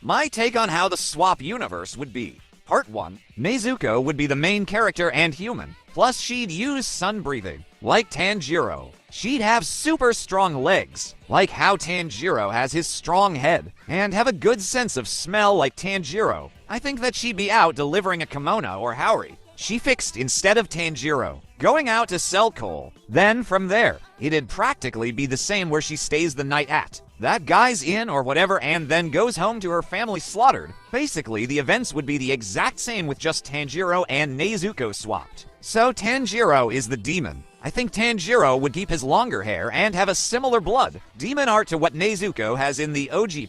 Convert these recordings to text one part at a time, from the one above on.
My take on how the swap universe would be. Part 1. Nezuko would be the main character and human. Plus, she'd use sun breathing, like Tanjiro. She'd have super strong legs, like how Tanjiro has his strong head, and have a good sense of smell like Tanjiro. I think that she'd be out delivering a kimono or haori. She fixed instead of Tanjiro, going out to sell coal. Then from there, it'd practically be the same where she stays the night at. That guy's in or whatever and then goes home to her family slaughtered. Basically, the events would be the exact same with just Tanjiro and Nezuko swapped. So Tanjiro is the demon. I think Tanjiro would keep his longer hair and have a similar blood, demon art to what Nezuko has in the OG+,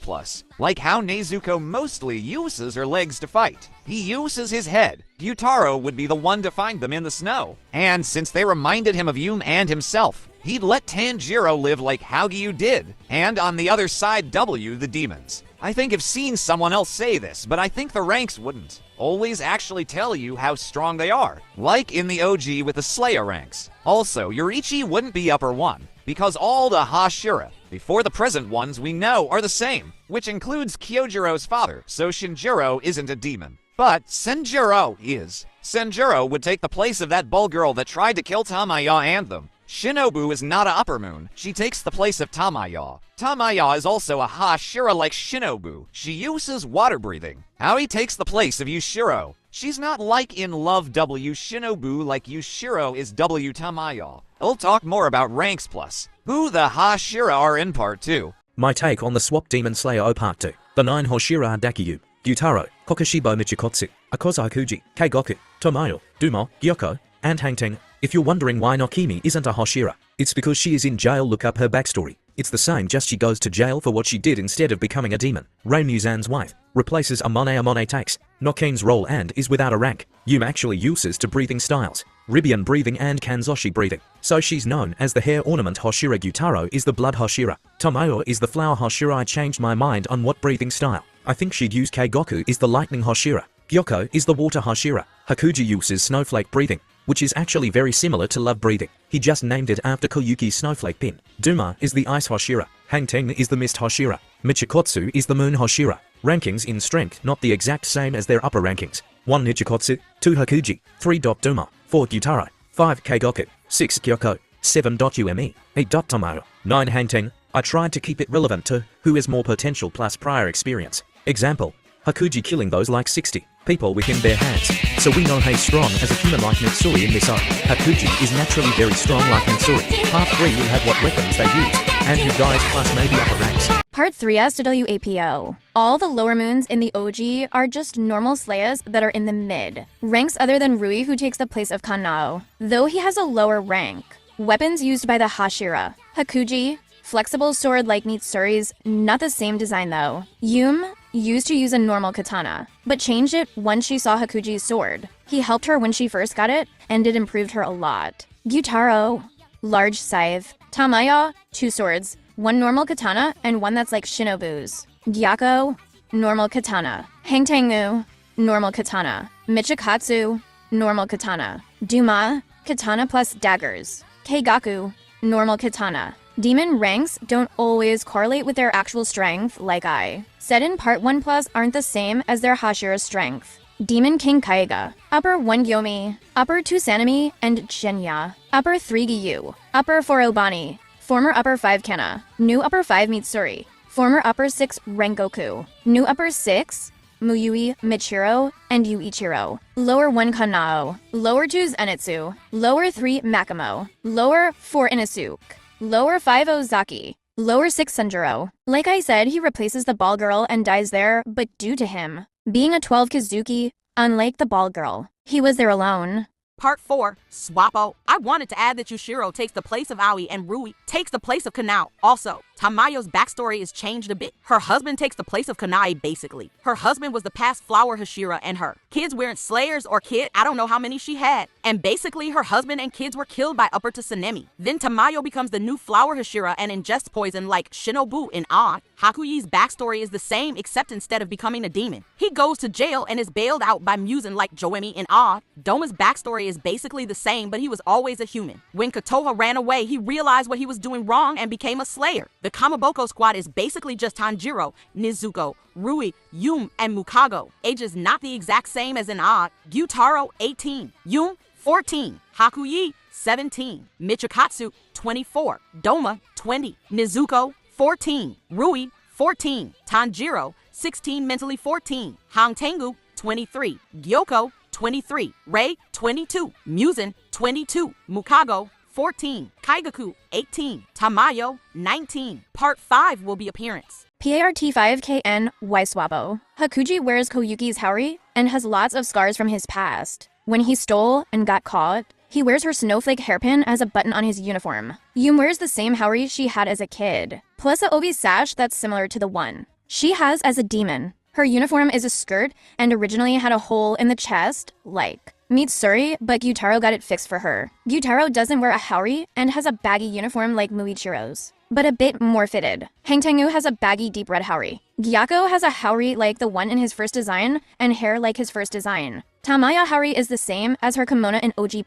like how Nezuko mostly uses her legs to fight. He uses his head. Gyutaro would be the one to find them in the snow. And since they reminded him of Yum and himself, he'd let Tanjiro live like how Gyu did, and on the other side W the demons. I think I've seen someone else say this, but I think the ranks wouldn't always actually tell you how strong they are, like in the OG with the Slayer ranks. Also, Yoriichi wouldn't be upper 1, because all the Hashira, before the present ones we know are the same, which includes Kyojiro's father, so Shinjiro isn't a demon. But Senjuro is. Senjuro would take the place of that bull girl that tried to kill Tamayo and them. Shinobu is not a upper moon. She takes the place of Tamayo. Tamayo is also a Hashira like Shinobu. She uses water breathing. Aoi takes the place of Yushiro. She's not like in Love W Shinobu like Yushiro is W Tamayo. I'll talk more about ranks plus who the Hashira are in part 2. My take on the swap Demon Slayer O Part 2. The 9 Hashira are Dakiyu, Gyutaro, Kokushibo Michikotsu, Akosa Hakuji, Keigoku, Tomoyo, Dumo, Gyoko, and Hangteng. If you're wondering why Nokimi isn't a Hashira, it's because she is in jail. Look up her backstory. It's the same, just she goes to jail for what she did instead of becoming a demon. Rei Muzan's wife replaces Amone takes Nokime's role and is without a rank. Yum actually uses two breathing styles, Ribian breathing and Kanzoshi breathing. So she's known as the hair ornament Hashira. Gyutaro is the blood Hashira. Tomoyo is the flower Hashira. I changed my mind on what breathing style. I think she'd use Keigoku is the lightning Hashira. Gyoko is the water Hashira. Hakuji uses snowflake breathing, which is actually very similar to love breathing. He just named it after Koyuki's snowflake pin. Duma is the ice Hashira. Hangteng is the mist Hashira. Michikotsu is the moon Hashira. Rankings in strength not the exact same as their upper rankings. 1 Michikotsu, 2 Hakuji, 3 Duma, 4 Gyutaro, 5 Keigoku, 6 Gyoko, 7 Ume, 8 Tomoyo, 9 Hangteng. I tried to keep it relevant to who has more potential plus prior experience. Example, Hakuji killing those like 60 people within their hands. So we know he's strong as a human like Mitsuri in this arc. Hakuji is naturally very strong like Mitsuri. Part 3 will have what weapons they use, and who dies plus maybe upper ranks. Part 3 SWAPO. All the lower moons in the OG are just normal Slayers that are in the mid. Ranks other than Rui, who takes the place of Kanao, though he has a lower rank. Weapons used by the Hashira. Hakuji, flexible sword like Mitsuri's, not the same design though. Yum used to use a normal katana, but changed it once she saw Hakuji's sword. He helped her when she first got it, and it improved her a lot. Gyutaro, large scythe. Tamayo, 2 swords, 1 normal katana and 1 that's like Shinobu's. Gyako, normal katana. Hangtengu, normal katana. Michikatsu, normal katana. Duma, katana plus daggers. Keigaku, normal katana. Demon ranks don't always correlate with their actual strength, like I said in part 1 plus aren't the same as their Hashira strength. Demon King Kaiga, upper 1 Yomi, upper 2 Sanemi and Genya, upper 3 Giyu, upper 4 Obani, former upper 5 Kenna, new upper 5 Mitsuri, former upper 6 Rengoku, new upper 6 Muyui, Michiro, and Yuichiro, lower 1 Kanao, lower 2 Zenitsu, lower 3 Makimo, lower 4 Inosuke, lower 5 Ozaki, lower 6 Sanjuro. Like I said, he replaces the ball girl and dies there, but due to him being a 12 Kazuki, unlike the ball girl, he was there alone. Part 4, Swapo. I wanted to add that Yushiro takes the place of Aoi and Rui takes the place of Kanao. Also, Tamayo's backstory is changed a bit. Her husband takes the place of Kanai basically. Her husband was the past flower Hashira and her kids weren't Slayers or kid, I don't know how many she had. And basically her husband and kids were killed by Upper to Sanemi. Then Tamayo becomes the new flower Hashira and ingests poison like Shinobu in Odd. Hakuyi's backstory is the same except instead of becoming a demon, he goes to jail and is bailed out by Muzan like Joemi and Odd. Doma's backstory is basically the same, but he was always a human. When Kotoha ran away, he realized what he was doing wrong and became a slayer. The Kamaboko squad is basically just Tanjiro, Nezuko, Rui, Yum, and Mukago. Ages not the exact same as in Odd. Gyutaro, 18. Yum, 14. Hakuyi, 17. Michikatsu, 24. Doma, 20. Nezuko, 14. Rui, 14. Tanjiro, 16 mentally 14. Hangtengu, 23. Gyoko, 23. Rei, 22. Muzan, 22. Mukago, 14. Kaigaku, 18. Tamayo, 19. Part 5 will be appearance. PART5KN Waiswabo. Hakuji wears Koyuki's Haori and has lots of scars from his past. When he stole and got caught, he wears her snowflake hairpin as a button on his uniform. Yum wears the same Haori she had as a kid, plus a obi sash that's similar to the one she has as a demon. Her uniform is a skirt and originally had a hole in the chest, like Mitsuri, but Gyutaro got it fixed for her. Gyutaro doesn't wear a Haori and has a baggy uniform like Muichiro's, but a bit more fitted. Hangtengu has a baggy deep red Haori. Gyako has a Haori like the one in his first design and hair like his first design. Tamaya Haori is the same as her kimono in OG+,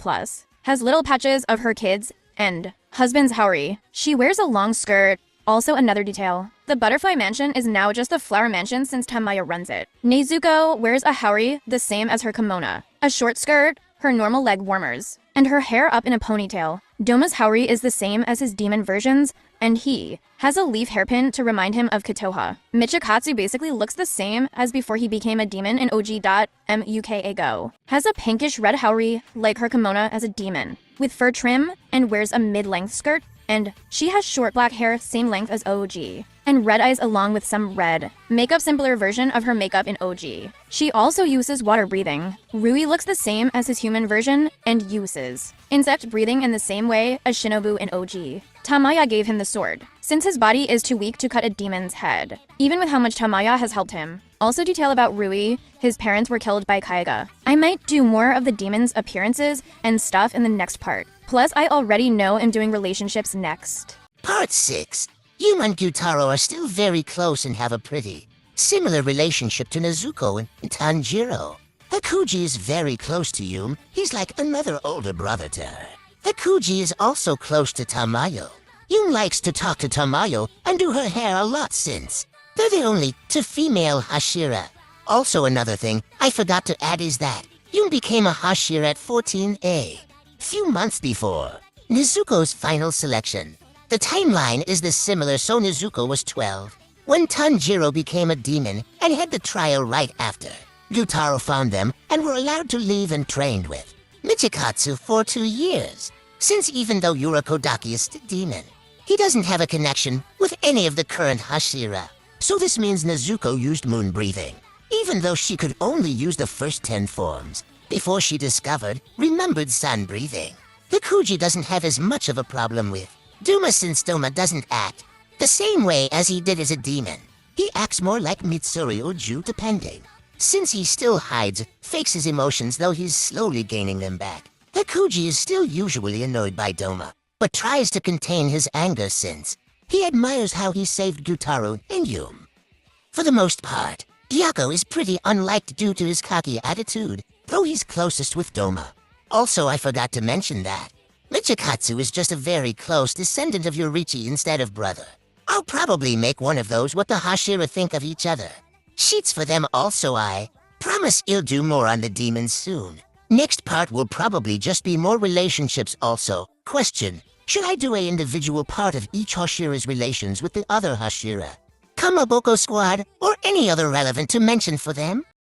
has little patches of her kids and husband's Haori. She wears a long skirt. Also another detail, the Butterfly Mansion is now just a flower mansion since Tamaya runs it. Nezuko wears a Haori the same as her kimono, a short skirt, her normal leg warmers, and her hair up in a ponytail. Doma's Haori is the same as his demon versions, and he has a leaf hairpin to remind him of Kotoha. Michikatsu basically looks the same as before he became a demon in OG.MUKA Has a pinkish red Haori like her kimono as a demon, with fur trim, and wears a mid-length skirt, and she has short black hair same length as OG, and red eyes along with some red makeup, simpler version of her makeup in OG. She also uses water breathing. Rui looks the same as his human version and uses insect breathing in the same way as Shinobu in OG. Tamaya gave him the sword, since his body is too weak to cut a demon's head, even with how much Tamaya has helped him. Also detail about Rui, his parents were killed by Kaiga. I might do more of the demon's appearances and stuff in the next part. Plus, I already know I'm doing relationships next. Part 6. Yum and Gyutaro are still very close and have a pretty similar relationship to Nezuko and Tanjiro. Hakuji is very close to Yum. He's like another older brother to her. Hakuji is also close to Tamayo. Yum likes to talk to Tamayo and do her hair a lot since they're the only two female Hashira. Also another thing I forgot to add is that Yum became a Hashira at 14A, few months before Nezuko's final selection. The timeline is the similar, so Nezuko was 12 when Tanjiro became a demon and had the trial right after. Gyutaro found them and were allowed to leave and trained with Michikatsu for 2 years, since even though Urokodaki is still demon, he doesn't have a connection with any of the current Hashira. So this means Nezuko used moon breathing, even though she could only use the first 10 forms before she remembered sun breathing. Hakuji doesn't have as much of a problem with Doma, since Doma doesn't act the same way as he did as a demon. He acts more like Mitsuri or Ju depending, since he still fakes his emotions, though he's slowly gaining them back. Hakuji is still usually annoyed by Doma, but tries to contain his anger since he admires how he saved Gyutaro and Yum. For the most part, Gyako is pretty unliked due to his cocky attitude, though he's closest with Doma. Also, I forgot to mention that Michikatsu is just a very close descendant of Yorichi instead of brother. I'll probably make one of those what the Hashira think of each other sheets for them. Also, I promise I'll do more on the demons soon. Next part will probably just be more relationships also. Question: should I do an individual part of each Hashira's relations with the other Hashira, Kamaboko squad, or any other relevant to mention for them?